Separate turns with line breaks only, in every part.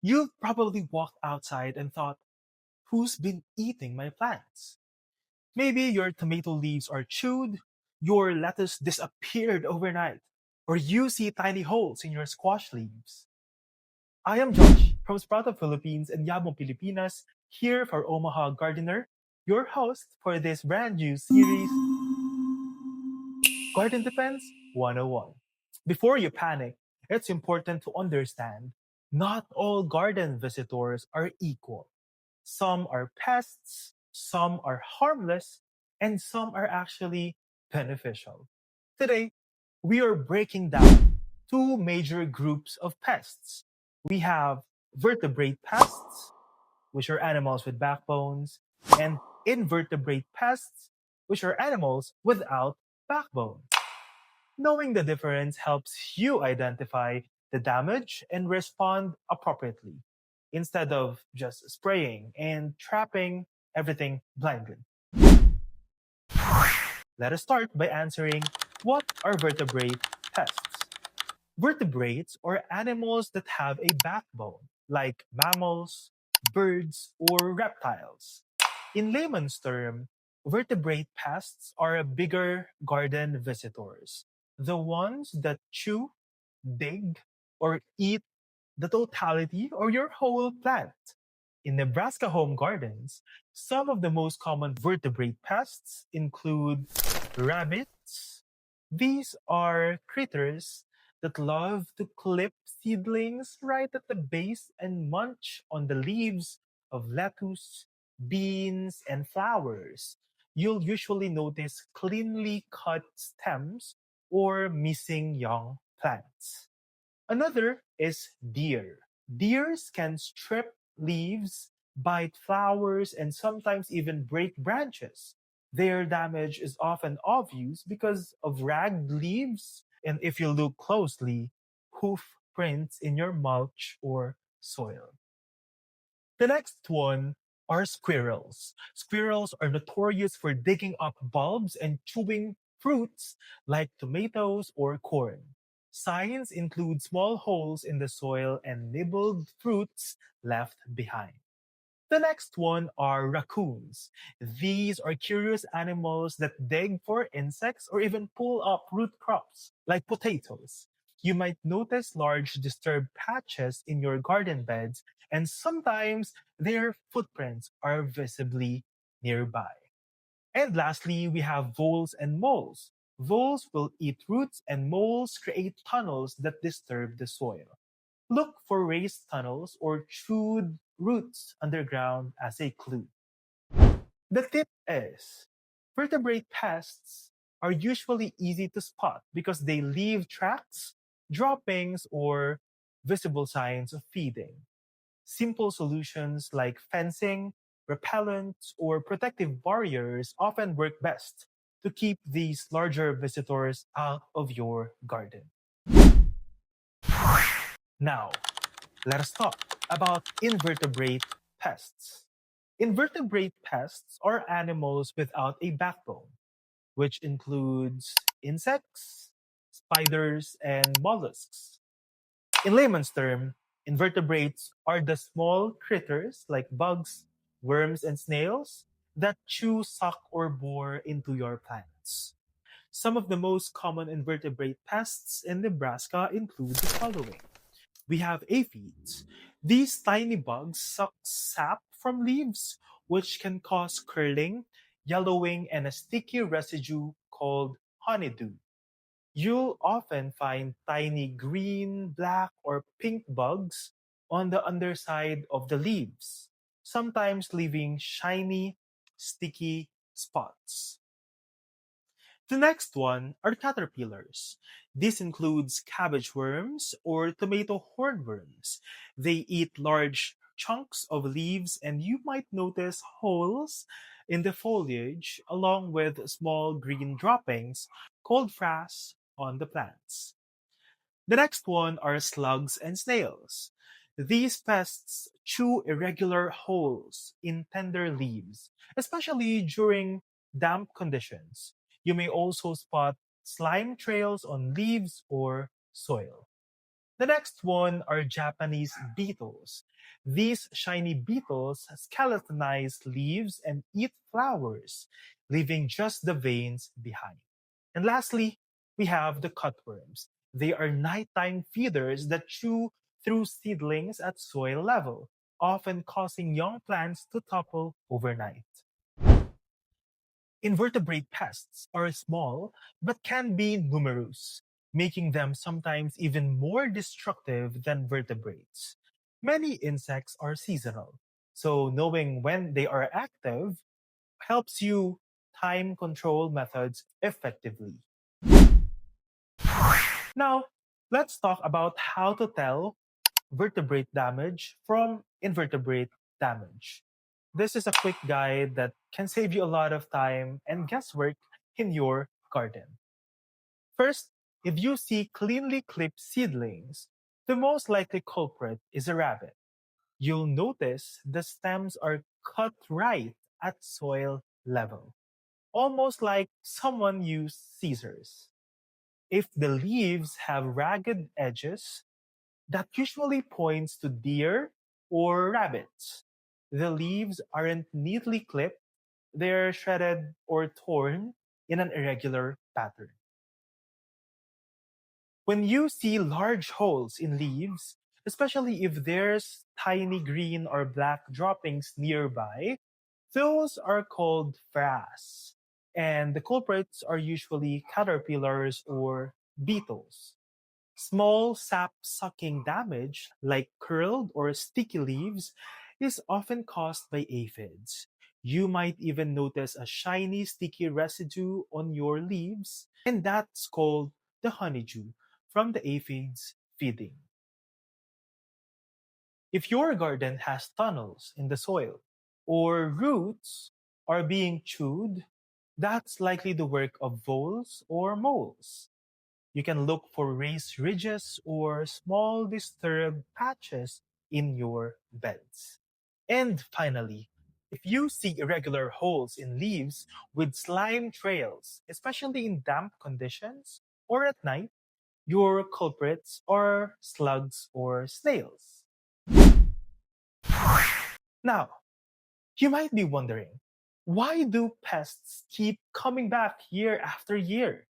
You've probably walked outside and thought, who's been eating my plants? Maybe your tomato leaves are chewed, your lettuce disappeared overnight, or you see tiny holes in your squash leaves. I am Josh from Sprout Philippines and Yabong Pilipinas, here for Omaha Gardener, your host for this brand new series, Garden Defense 101. Before you panic, it's important to understand not all garden visitors are equal. Some are pests, some are harmless, and some are actually beneficial. Today, we are breaking down two major groups of pests. We have vertebrate pests, which are animals with backbones, and invertebrate pests, which are animals without backbone. Knowing the difference helps you identify the damage and respond appropriately instead of just spraying and trapping everything blindly. Let us start by answering, what are vertebrate pests? Vertebrates are animals that have a backbone, like mammals, birds, or reptiles. In layman's term, vertebrate pests are bigger garden visitors, the ones that chew, dig, or eat the totality or your whole plant. In Nebraska home gardens, some of the most common vertebrate pests include rabbits. These are critters that love to clip seedlings right at the base and munch on the leaves of lettuce, beans, and flowers. You'll usually notice cleanly cut stems or missing young plants. Another is deer. Deers can strip leaves, bite flowers, and sometimes even break branches. Their damage is often obvious because of ragged leaves, and if you look closely, hoof prints in your mulch or soil. The next one are squirrels. Squirrels are notorious for digging up bulbs and chewing fruits like tomatoes or corn. Signs include small holes in the soil and nibbled fruits left behind. The next one are raccoons. These are curious animals that dig for insects or even pull up root crops, like potatoes. You might notice large disturbed patches in your garden beds, and sometimes their footprints are visibly nearby. And lastly, we have voles and moles. Voles will eat roots, and moles create tunnels that disturb the soil. Look for raised tunnels or chewed roots underground as a clue. The tip is, vertebrate pests are usually easy to spot because they leave tracks, droppings, or visible signs of feeding. Simple solutions like fencing, repellents, or protective barriers often work best to keep these larger visitors out of your garden. Now, let us talk about invertebrate pests. Invertebrate pests are animals without a backbone, which includes insects, spiders, and mollusks. In layman's term, invertebrates are the small critters like bugs, worms, and snails that chew, suck, or bore into your plants. Some of the most common invertebrate pests in Nebraska include the following. We have aphids. These tiny bugs suck sap from leaves, which can cause curling, yellowing, and a sticky residue called honeydew. You'll often find tiny green, black, or pink bugs on the underside of the leaves, sometimes leaving shiny, sticky spots. The next one are caterpillars. This includes cabbage worms or tomato hornworms. They eat large chunks of leaves, and you might notice holes in the foliage along with small green droppings called frass on the plants. The next one are slugs and snails. These pests chew irregular holes in tender leaves, especially during damp conditions. You may also spot slime trails on leaves or soil. The next one are Japanese beetles. These shiny beetles skeletonize leaves and eat flowers, leaving just the veins behind. And lastly, we have the cutworms. They are nighttime feeders that chew through seedlings at soil level, often causing young plants to topple overnight. Invertebrate pests are small but can be numerous, making them sometimes even more destructive than vertebrates. Many insects are seasonal, so knowing when they are active helps you time control methods effectively. Now, let's talk about how to tell vertebrate damage from invertebrate damage. This is a quick guide that can save you a lot of time and guesswork in your garden. First, if you see cleanly clipped seedlings, the most likely culprit is a rabbit. You'll notice the stems are cut right at soil level, almost like someone used scissors. If the leaves have ragged edges, that usually points to deer or rabbits. The leaves aren't neatly clipped, they're shredded or torn in an irregular pattern. When you see large holes in leaves, especially if there's tiny green or black droppings nearby, those are called frass. And the culprits are usually caterpillars or beetles. Small sap sucking damage, like curled or sticky leaves, is often caused by aphids. You might even notice a shiny sticky residue on your leaves, and that's called the honeydew from the aphids feeding. If your garden has tunnels in the soil or roots are being chewed, that's likely the work of voles or moles. You can look for raised ridges or small disturbed patches in your beds. And finally, if you see irregular holes in leaves with slime trails, especially in damp conditions or at night, your culprits are slugs or snails. Now, you might be wondering, why do pests keep coming back year after year?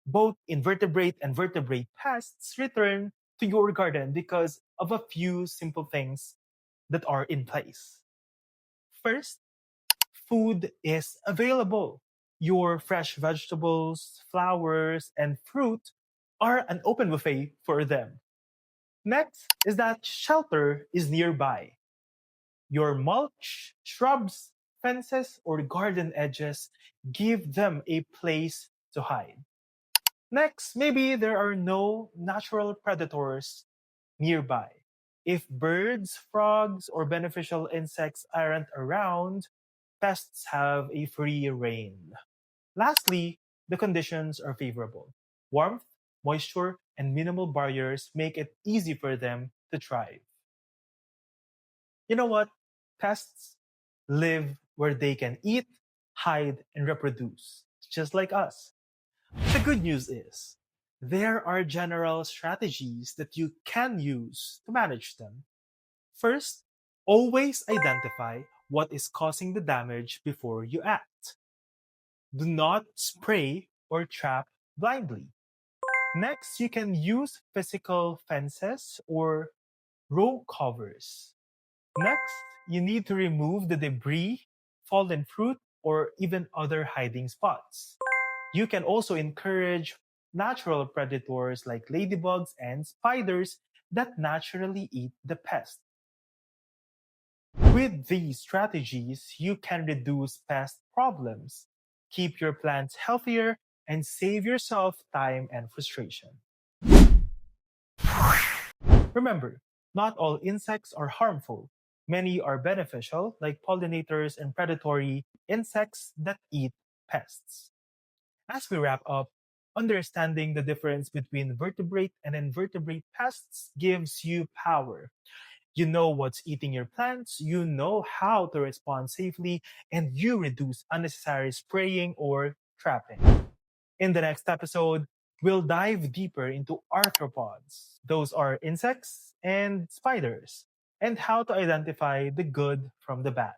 Both invertebrate and vertebrate pests return to your garden because of a few simple things that are in place. First, food is available. Your fresh vegetables, flowers, and fruit are an open buffet for them. Next is that shelter is nearby. Your mulch, shrubs, fences, or garden edges give them a place to hide. Next, maybe there are no natural predators nearby. If birds, frogs, or beneficial insects aren't around, pests have a free reign. Lastly, the conditions are favorable. Warmth, moisture, and minimal barriers make it easy for them to thrive. You know what? Pests live where they can eat, hide, and reproduce, just like us. The good news is, there are general strategies that you can use to manage them. First, always identify what is causing the damage before you act. Do not spray or trap blindly. Next, you can use physical fences or row covers. Next, you need to remove the debris, fallen fruit, or even other hiding spots. You can also encourage natural predators like ladybugs and spiders that naturally eat the pest. With these strategies, you can reduce pest problems, keep your plants healthier, and save yourself time and frustration. Remember, not all insects are harmful. Many are beneficial, like pollinators and predatory insects that eat pests. As we wrap up, understanding the difference between vertebrate and invertebrate pests gives you power. You know what's eating your plants, you know how to respond safely, and you reduce unnecessary spraying or trapping. In the next episode, We'll dive deeper into arthropods, those are insects and spiders, and how to identify the good from the bad.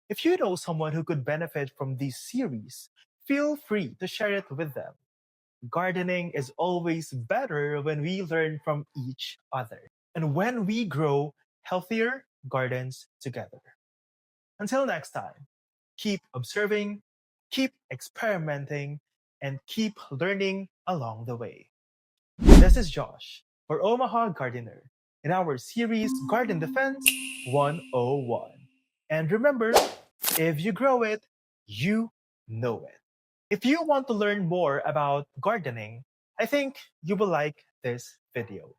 If you know someone who could benefit from this series, feel free to share it with them. Gardening is always better when we learn from each other and when we grow healthier gardens together. Until next time, keep observing, keep experimenting, and keep learning along the way. This is Josh for Omaha Gardener in our series Garden Defense 101. And remember, if you grow it, you know it. If you want to learn more about gardening, I think you will like this video.